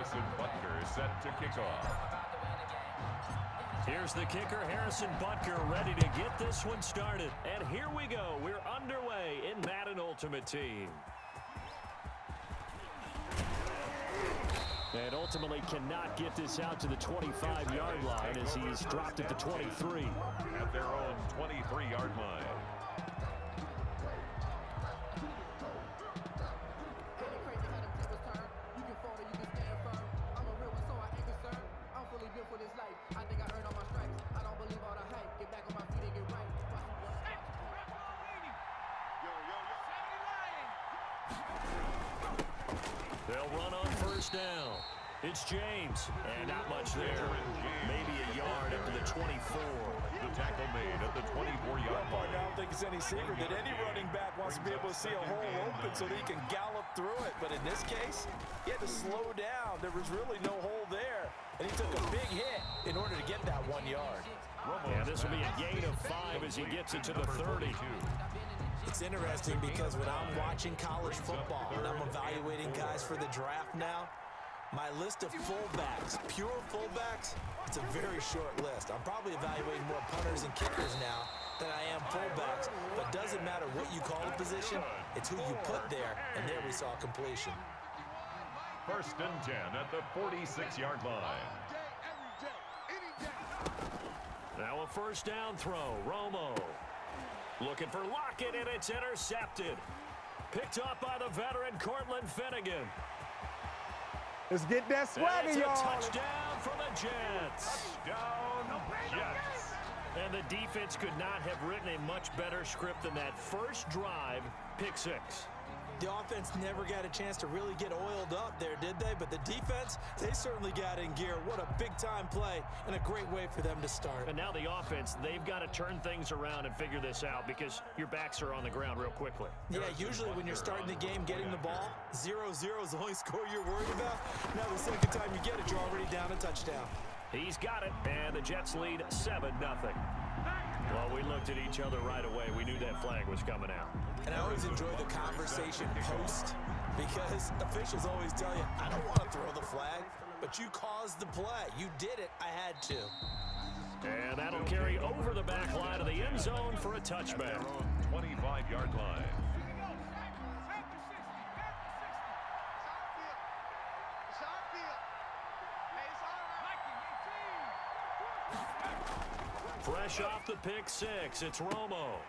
Harrison Butker is set to kick off. Here's the kicker, Harrison Butker, ready to get this one started. And here we go. We're underway in Madden Ultimate Team. And ultimately cannot get this out to the 25-yard line as he's dropped at the 23. At their own 23-yard line. They'll run on first down. It's James, and not much there. Maybe a yard up to the 24. The tackle made at the 24-yard line. I don't think it's any secret that any running back wants to be able to see a hole open so that he can gallop through it. But in this case, he had to slow down. There was really no hole there, and he took a big hit in order to get that 1 yard. Yeah, this will be a gain of 5 as he gets it to the 30. It's interesting because when I'm watching college football and I'm evaluating guys for the draft now, my list of fullbacks, pure fullbacks, it's a very short list. I'm probably evaluating more punters and kickers now than I am fullbacks, but it doesn't matter what you call a position, it's who you put there, and there we saw completion. 1st and 10 at the 46-yard line. Now a first down throw, Romo. Looking for Lockett, and it's intercepted. Picked up by the veteran Cortland Finnegan. Let's get that swagger, y'all. It's a touchdown for the Jets. Touchdown, Jets. And the defense could not have written a much better script than that first drive, pick 6. The offense never got a chance to really get oiled up there, did they? But the defense, they certainly got in gear. What a big-time play and a great way for them to start. And now the offense, they've got to turn things around and figure this out because your backs are on the ground real quickly. Yeah, usually when you're starting the game getting the ball, 0-0 is the only score you're worried about. Now the second time you get it, you're already down a touchdown. He's got it, and the Jets lead 7-0. Well, we looked at each other right away. We knew that flag was coming out. And I always enjoy the conversation post because officials always tell you, I don't want to throw the flag, but you caused the play. You did it. I had to. And that'll carry over the back line of the end zone for a touchback. 25-yard line. Fresh off the pick 6, it's Romo.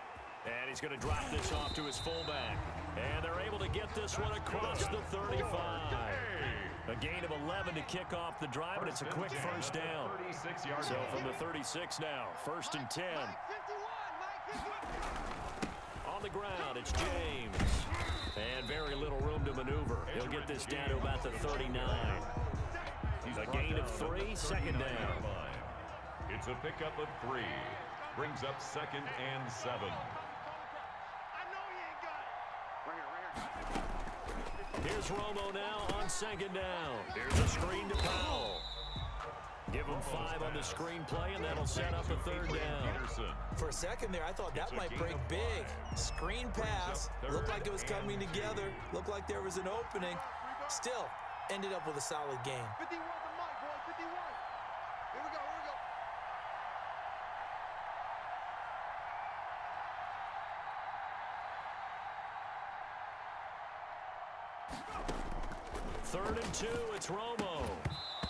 And he's going to drop this off to his fullback. And they're able to get this one across the 35. A gain of 11 to kick off the drive, and it's a quick first down. So from the 36 now, 1st and 10. On the ground, it's James. And very little room to maneuver. He'll get this down to about the 39. A gain of 3, 2nd down. It's a pickup of 3. Brings up 2nd and 7. Here's Romo now on 2nd down. Here's a screen to Powell. Give him 5 on the screen play, and that'll set up a 3rd down. For a second there, I thought that might break big. Screen pass. Looked like it was coming together. Looked like there was an opening. Still, ended up with a solid game. 51 to Mike, boy. 51. Here we go. Here we go. Third and 2, it's Romo.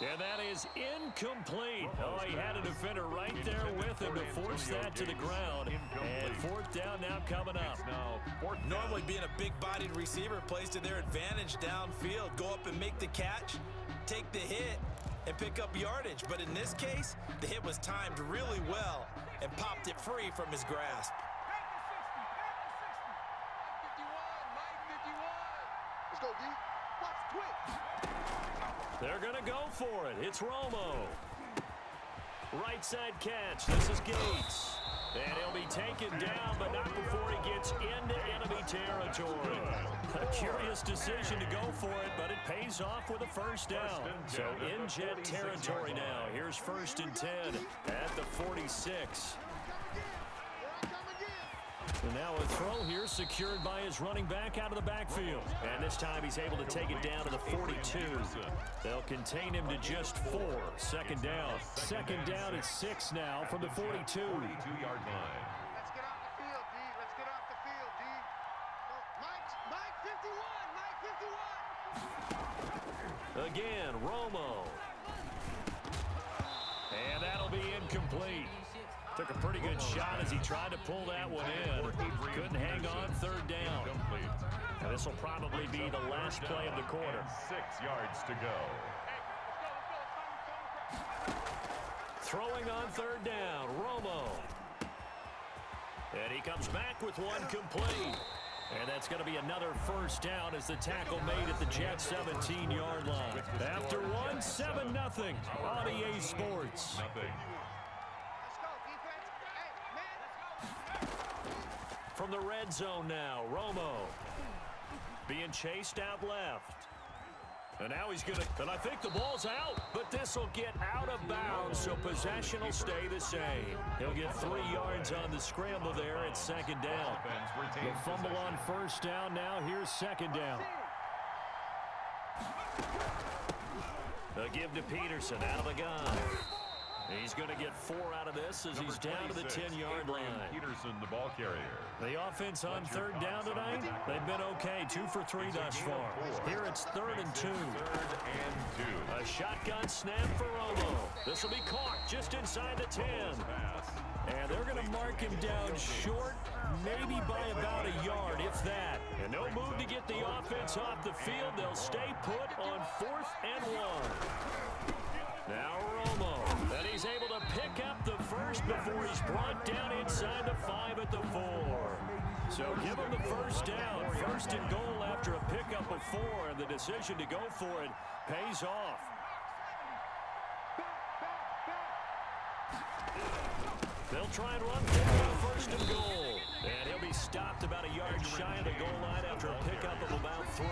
And that is incomplete. Oh, he had a defender right there with him to force that to the ground. And 4th down now coming up. Normally being a big-bodied receiver plays to their advantage downfield. Go up and make the catch, take the hit, and pick up yardage. But in this case, the hit was timed really well and popped it free from his grasp. 51, Mike, 51. Let's go, D. Watch twitch. They're going to go for it. It's Romo. Right side catch. This is Gates. And he'll be taken down, but not before he gets into enemy territory. A curious decision to go for it, but it pays off with a 1st down. So in Jet territory now. Here's 1st and 10 at the 46. And now a throw here secured by his running back out of the backfield. And this time he's able to take it down to the 42. They'll contain him to just 4. Second down. Second down at 6 now from the 42. 42-yard line. Let's get off the field, D. Let's get off the field, D. Mike 51. Again, Romo. And that'll be incomplete. Took a pretty good shot as he tried to pull that one in. Couldn't hang on third down. And this will probably be the last play of the quarter. 6 yards to go. Throwing on third down, Romo. And he comes back with one complete. And that's going to be another first down as the tackle made at the Jets' 17-yard line. After one, 7-0 on EA Sports. Nothing. From the red zone now, Romo. Being chased out left. And now he's going to, and I think the ball's out, but this will get out of bounds, so possession will stay the same. He'll get 3 yards on the scramble there at second down. The fumble on first down now, here's second down. A give to Peterson out of the gun. He's going to get 4 out of this as he's down to the 10-yard line. Peterson, the ball carrier. The offense on third down tonight, they've been okay, 2 for 3 thus far. Here it's 3rd and 2. 3rd and 2. A shotgun snap for Romo. This will be caught just inside the 10. And they're going to mark him down short, maybe by about a yard, if that. And no move to get the offense off the field. They'll stay put on 4th and 1. Now Romo, and he's able to pick up the first before he's brought down inside the 5 at the 4. So give him the first down, 1st and goal after a pickup of 4, and the decision to go for it pays off. They'll try and run for 1st and goal. And he'll be stopped about a yard shy of the goal line after a pickup of about 3.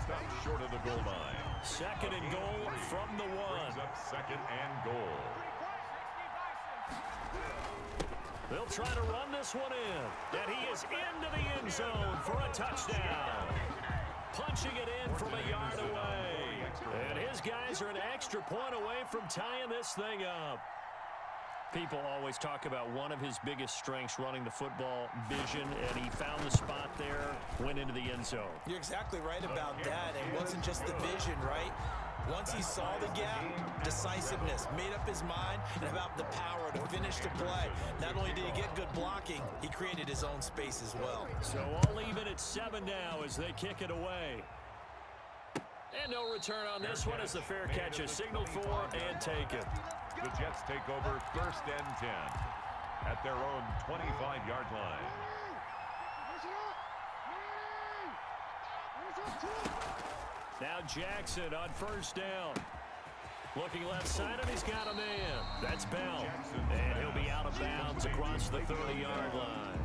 Stopped short of the goal line. 2nd and goal from the 1. Brings up 2nd and goal. They'll try to run this one in. And he is into the end zone for a touchdown. Punching it in from a yard away. And his guys are an extra point away from tying this thing up. People always talk about one of his biggest strengths running the football, vision, and he found the spot there, went into the end zone. You're exactly right about that. It wasn't just the vision, right? Once he saw the gap, decisiveness, made up his mind, and about the power to finish the play. Not only did he get good blocking, he created his own space as well. So all even at 7 now as they kick it away. And no return on this one as the fair catch is signaled for and taken. The Jets take over 1st and 10 at their own 25-yard line. Now Jackson on 1st down. Looking left side, and he's got a man. That's Bell. And he'll be out of bounds across the 30-yard line.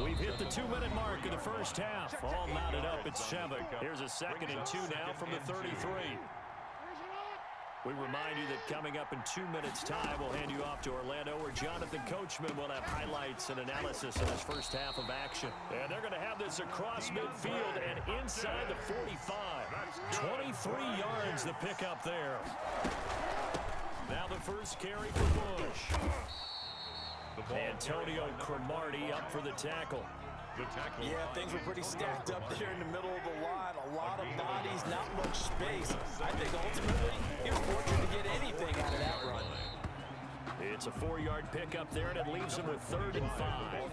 We've hit the 2-minute mark of the first half. All knotted up at 7. Here's a 2nd and 2 now from the 33. We remind you that coming up in 2 minutes' time, we'll hand you off to Orlando, where Jonathan Coachman will have highlights and analysis of his first half of action. And they're going to have this across midfield and inside the 45. 23 yards the pickup there. Now the first carry for Bush. Antonio Cromartie up for the tackle. Yeah, things were pretty stacked up there in the middle of the line. A lot of bodies, not much space. I think ultimately he was fortunate to get anything out of that run. It's a 4-yard pickup there, and it leaves him with 3rd and 5.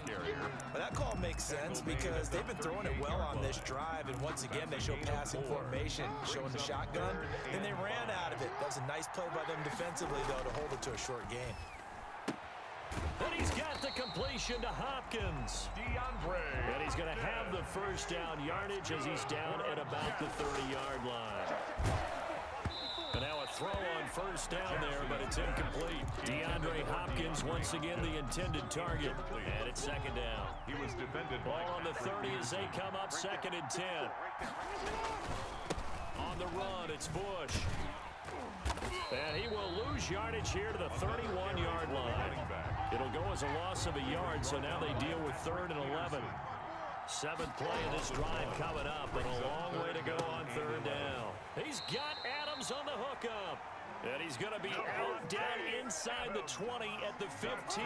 But that call makes sense because they've been throwing it well on this drive, and once again they show passing formation, showing the shotgun, and they ran out of it. That was a nice play by them defensively, though, to hold it to a short game. And he's got the completion to Hopkins. And he's going to have the first down yardage as he's down at about the 30-yard line. And now a throw on 1st down there, but it's incomplete. DeAndre Hopkins once again the intended target. And it's 2nd down. He was defended. Ball on the 30 as they come up 2nd and 10. On the run, it's Bush. And he will lose yardage here to the 31-yard line. It'll go as a loss of a yard, so now they deal with 3rd and 11. 7th play of this drive coming up, and a long way to go on 3rd down. He's got Adams on the hookup. And he's going to be out down inside the 20 at the 15.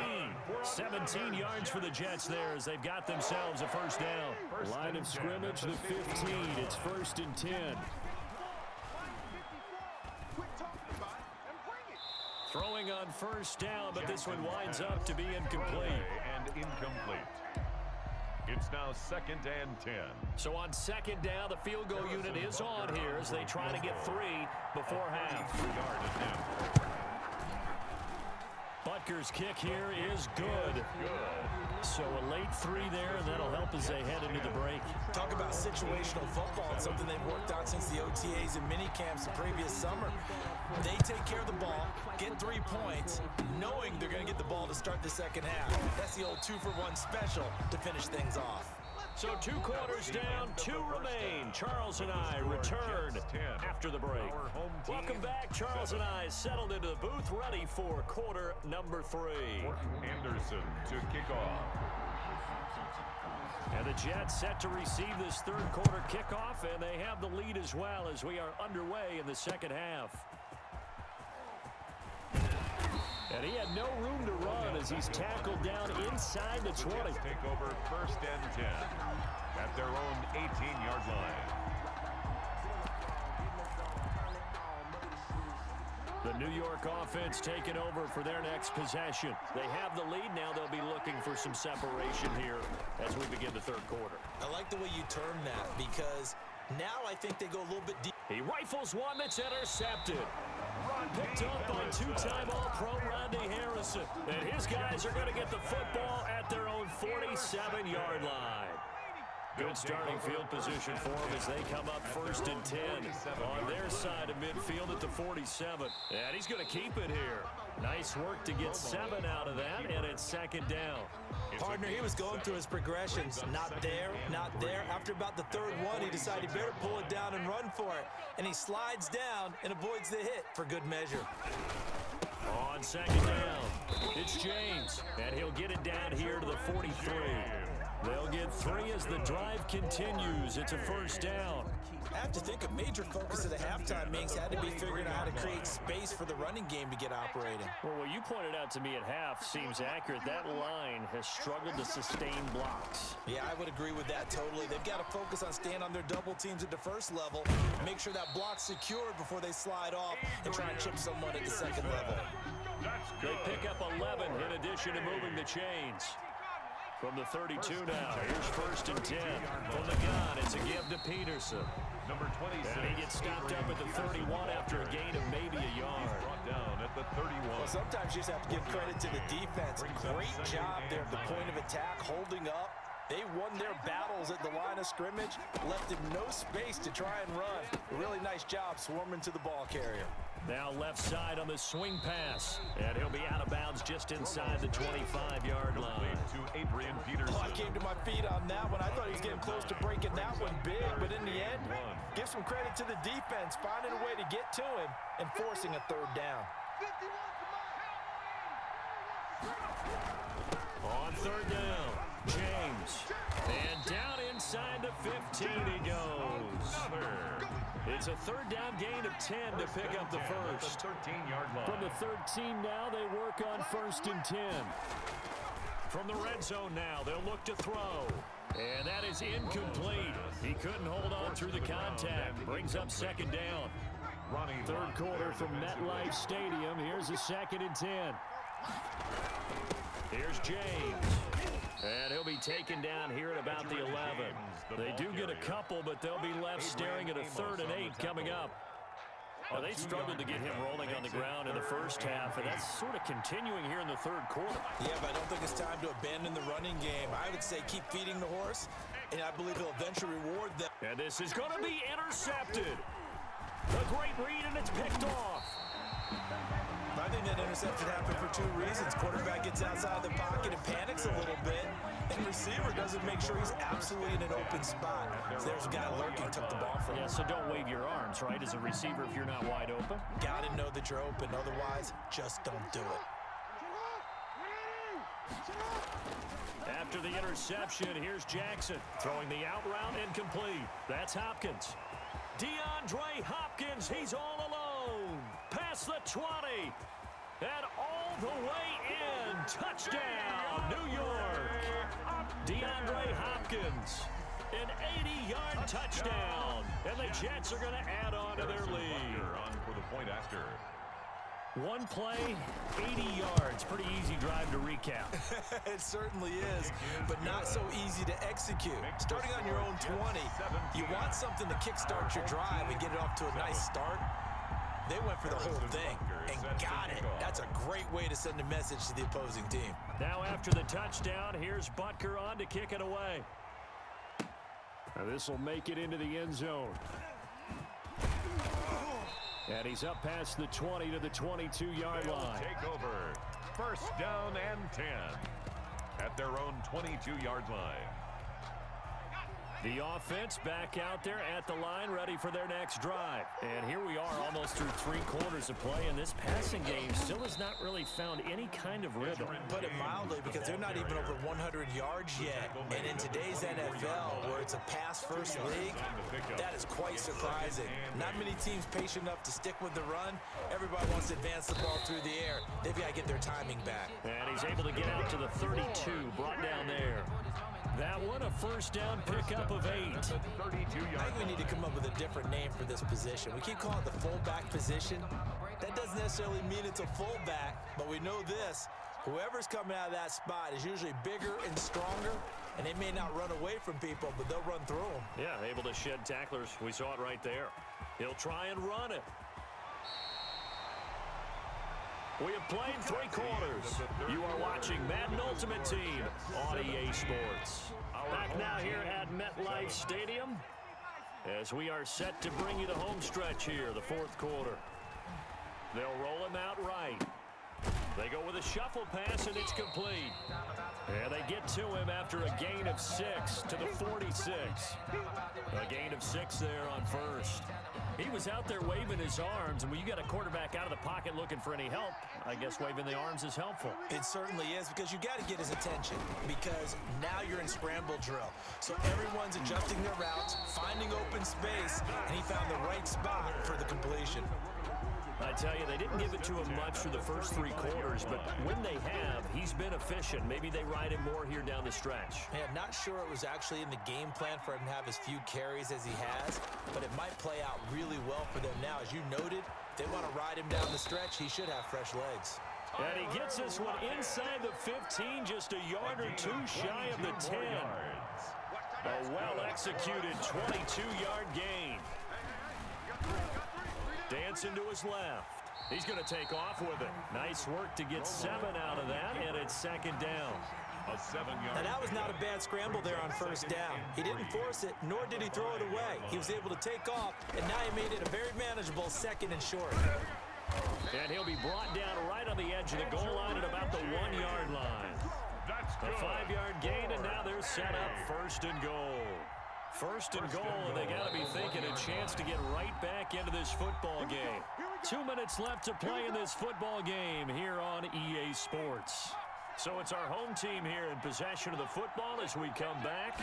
17 yards for the Jets there as they've got themselves a first down. Line of scrimmage, the 15. It's 1st and 10. Throwing on first down, but this one winds up to be incomplete. And incomplete. It's now 2nd and 10. So on 2nd down, the field goal unit is on here as they try to get 3 before half. Butker's kick here is good. So a late 3 there, and that'll help as they head into the break. Talk about situational football. It's something they've worked on since the OTAs and mini camps the previous summer. They take care of the ball, get 3 points, knowing they're going to get the ball to start the second half. That's the old 2-for-1 special to finish things off. So 2 quarters down, 2 remain. Charles and I return after the break. Welcome back. Charles and I settled into the booth, ready for quarter number 3. Anderson to kick off. And the Jets set to receive this 3rd quarter kickoff, and they have the lead as well as we are underway in the second half. And he had no room to run as he's tackled down inside the 20. Take over 1st and 10 at their own 18-yard line. The New York offense taking over for their next possession. They have the lead. Now they'll be looking for some separation here as we begin the 3rd quarter. I like the way you term that because now I think they go a little bit deep. He rifles one that's intercepted. Picked up by 2-time All-Pro Rodney Harrison. And his guys are going to get the football at their own 47-yard line. Good starting field position for them as they come up 1st and 10 on their side of midfield at the 47. And he's going to keep it here. Nice work to get 7 out of that, and it's 2nd down. Partner, he was going through his progressions. Not there, not there. After about the 3rd one, he decided he better pull it down and run for it. And he slides down and avoids the hit for good measure. On 2nd down, it's James, and he'll get it down here to the 43. They'll get 3 as the drive continues. It's a 1st down. I have to think a major focus of the halftime meetings had to be figuring out how to create space for the running game to get operating. Well, what you pointed out to me at half seems accurate. That line has struggled to sustain blocks. Yeah, I would agree with that totally. They've got to focus on staying on their double teams at the 1st level, make sure that block's secured before they slide off and try and chip someone at the 2nd level. They pick up 11 in addition to moving the chains. From the 32 now, here's 1st and 10. From the gun, it's a give to Peterson. Number 26. And he gets stopped up at the 31 after a gain of maybe a yard. He's brought down at the 31. Well, sometimes you just have to give credit to the defense. Great job there at the point of attack, holding up. They won their battles at the line of scrimmage, left him no space to try and run. A really nice job swarming to the ball carrier. Now left side on the swing pass. And he'll be out of bounds just inside the 25-yard line. To Adrian Peterson. Oh, I came to my feet on that one. I thought he was getting close to breaking that one big, but in the end, give some credit to the defense, finding a way to get to him and forcing a 3rd down. On 3rd down, James. And down inside the 15 he goes. It's a 3rd down gain of 10 to pick up the 1st. 13-yard line. From the 13 now, they work on 1st and 10. From the red zone now, they'll look to throw. And that is incomplete. He couldn't hold on through the contact. Brings up 2nd down. 3rd quarter from MetLife Stadium. Here's a 2nd and 10. Here's James. And he'll be taken down here at about the 11. They do get a couple, but they'll be left staring at a 3rd and 8 coming up. Well, they struggled to get him rolling on the ground in the 1st half, and that's sort of continuing here in the 3rd quarter. Yeah, but I don't think it's time to abandon the running game. I would say keep feeding the horse, and I believe he'll eventually reward them. And this is going to be intercepted. A great read, and it's picked off. I think that interception happened for 2 reasons. Quarterback gets outside the pocket and panics a little bit, and receiver doesn't make sure he's absolutely in an open spot. So there's a guy lurking, took the ball from him. Yeah, so don't wave your arms, right, as a receiver if you're not wide open. Got to know that you're open. Otherwise, just don't do it. After the interception, here's Jackson throwing the out route incomplete. That's Hopkins. DeAndre Hopkins, he's all alone. Past the 20. And all the way in. Touchdown, New York. DeAndre Hopkins. An 80-yard touchdown. And the Jets are going to add on to their lead. On for the point after. One play, 80 yards. Pretty easy drive to recap. It certainly is, but not so easy to execute. Starting on your own 20, you want something to kickstart your drive and get it off to a nice start. They went for the whole thing and got it. That's a great way to send a message to the opposing team. Now after the touchdown, here's Butker on to kick it away. Now this will make it into the end zone. And he's up past the 20 to the 22-yard line. Take over. First down and 10 at their own 22-yard line. The offense back out there at the line, ready for their next drive. And here we are almost through 3 quarters of play, and this passing game still has not really found any kind of rhythm. Put it mildly, because they're not even over 100 yards yet. And in today's NFL, where it's a pass-first league, that is quite surprising. Not many teams patient enough to stick with the run. Everybody wants to advance the ball through the air. They've got to get their timing back. And he's able to get out to the 32, brought down there. That one, a first down pickup of 8. I think we need to come up with a different name for this position. We keep calling it the fullback position. That doesn't necessarily mean it's a fullback, but we know this. Whoever's coming out of that spot is usually bigger and stronger, and they may not run away from people, but they'll run through them. Yeah, able to shed tacklers. We saw it right there. He'll try and run it. We have played 3 quarters. You are watching Madden Ultimate Team on EA Sports. Back now here at MetLife Stadium as we are set to bring you the home stretch here, the 4th quarter. They'll roll him out right. They go with a shuffle pass, and it's complete. And they get to him after a gain of 6 to the 46. A gain of 6 there on first. He was out there waving his arms, and when you got a quarterback out of the pocket looking for any help, I guess waving the arms is helpful. It certainly is, because you got to get his attention, because now you're in scramble drill. So everyone's adjusting their routes, finding open space, and he found the right spot for the completion. I tell you, they didn't give it to him much for the first 3 quarters, but when they have, he's been efficient. Maybe they ride him more here down the stretch. Yeah, not sure it was actually in the game plan for him to have as few carries as he has, but it might play out really well for them now. As you noted, if they want to ride him down the stretch, he should have fresh legs. And he gets this one inside the 15, just a yard or 2 shy of the 10. A well-executed 22-yard gain. Dancing to his left. He's going to take off with it. Nice work to get 7 out of that, and it's 2nd down. A 7-yard. And that was not a bad scramble there on first down. He didn't force it, nor did he throw it away. He was able to take off, and now he made it a very manageable 2nd and short. And he'll be brought down right on the edge of the goal line at about the 1-yard line. That's A 5-yard gain, and now they're set up 1st and goal. 1st and goal, and they got to be thinking a chance to get right back into this football game. 2 minutes left to play in this football game here on EA Sports. So it's our home team here in possession of the football as we come back.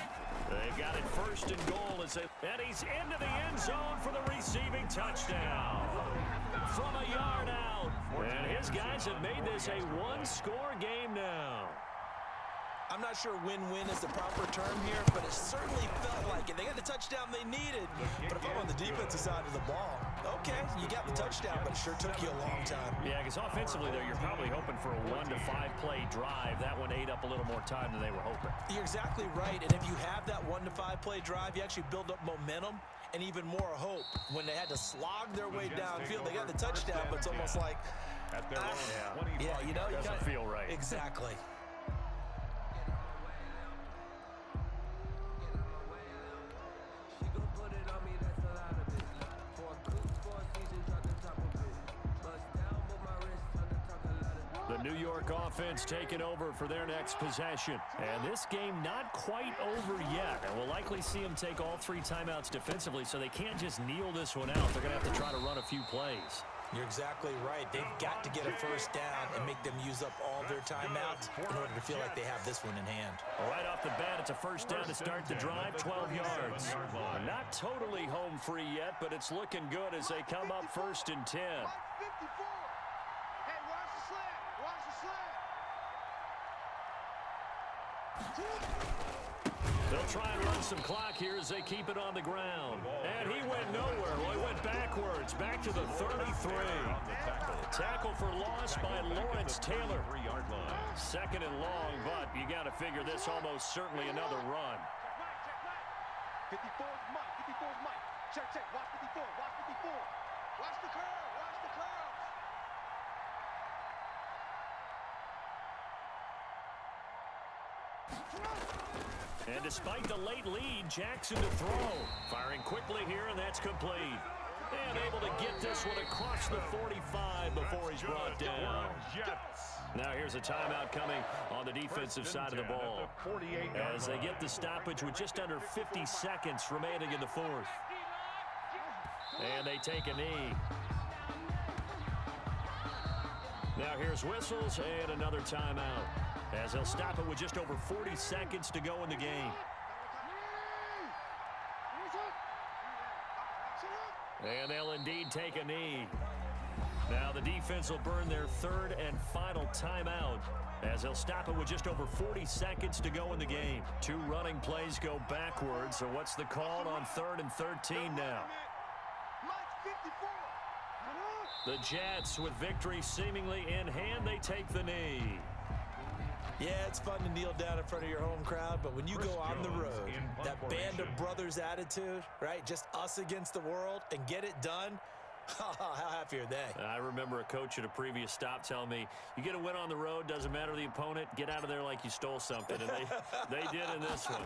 They've got it 1st and goal, and he's into the end zone for the receiving touchdown. From a yard out. And his guys have made this a 1-score game now. I'm not sure win-win is the proper term here, but it certainly felt like it. They got the touchdown they needed. But if I'm on the defensive side of the ball, okay, you got the touchdown, but it sure took you a long time. Yeah, because offensively, though, you're probably hoping for a 1 to 5 play drive. That one ate up a little more time than they were hoping. You're exactly right, and if you have that 1 to 5 play drive, you actually build up momentum and even more hope. When they had to slog their way downfield, they got the touchdown, but it's almost like, yeah, you know, you doesn't feel right. Exactly. The New York offense taking over for their next possession. And this game not quite over yet. And we'll likely see them take all 3 timeouts defensively, so they can't just kneel this one out. They're going to have to try to run a few plays. You're exactly right. They've got to get a first down and make them use up all their timeouts in order to feel like they have this one in hand. Right off the bat, it's a first down to start the drive, 12 yards. Not totally home free yet, but it's looking good as they come up first and 10. Hey, watch the slant. Watch the slant. They'll try and run some clock here as they keep it on the ground. And he went nowhere. Well, he went backwards, back to the 33. Tackle for loss by Lawrence Taylor. Second and long, but you got to figure this almost certainly another run. 54 is Mike. 54 is Mike. Check, check. Watch 54. Watch 54. Watch the curve. Watch the curve. And despite the late lead, Jackson to throw. Firing quickly here, and that's complete. And able to get this one across the 45 before he's brought down. Now here's a timeout coming on the defensive side of the ball, as they get the stoppage with just under 50 seconds remaining in the fourth. And they take a knee. Now here's whistles and another timeout, as they'll stop it with just over 40 seconds to go in the game. And they'll indeed take a knee. Now the defense will burn their third and final timeout, as they'll stop it with just over 40 seconds to go in the game. Two running plays go backwards, so what's the call on 3rd and 13 now? The Jets, with victory seemingly in hand, they take the knee. Yeah, it's fun to kneel down in front of your home crowd, but when you go on the road, that band of brothers attitude, right? Just us against the world and get it done. How happy are they? I remember a coach at a previous stop telling me, you get a win on the road, doesn't matter the opponent, get out of there like you stole something. And they did in this one.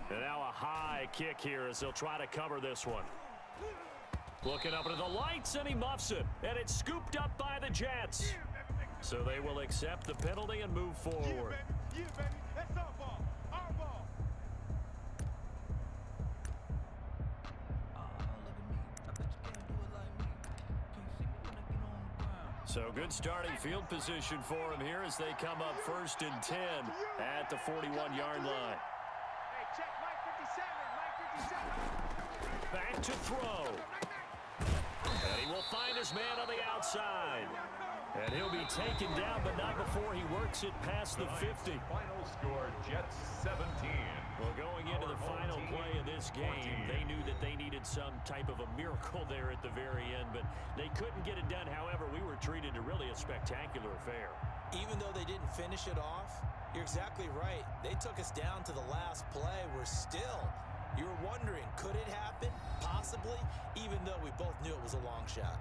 And now a high kick here as they'll try to cover this one. Looking up into the lights, and he muffs it. And it's scooped up by the Jets. So they will accept the penalty and move forward. Yeah, baby. That's our ball. Our ball. So good starting field position for him here as they come up first and 10 at the 41-yard line. Hey, check Mike 57. Mike 57. Back to throw. And he will find his man on the outside. And he'll be taken down, but not before he works it past the 50. Final score, Jets 17. Well, going into the final play of this game, they knew that they needed some type of a miracle there at the very end, but they couldn't get it done. However, we were treated to really a spectacular affair. Even though they didn't finish it off, you're exactly right. They took us down to the last play. We're still, you were wondering, could it happen? Possibly, even though we both knew it was a long shot.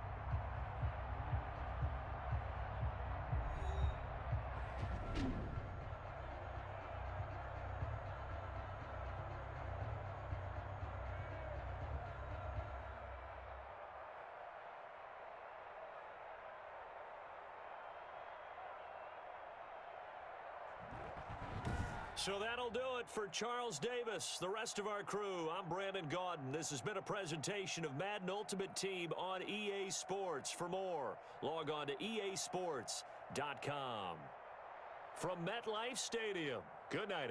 So that'll do it for Charles Davis, the rest of our crew. I'm Brandon Gaudin. This has been a presentation of Madden Ultimate Team on EA Sports. For more, log on to easports.com. From MetLife Stadium, good night.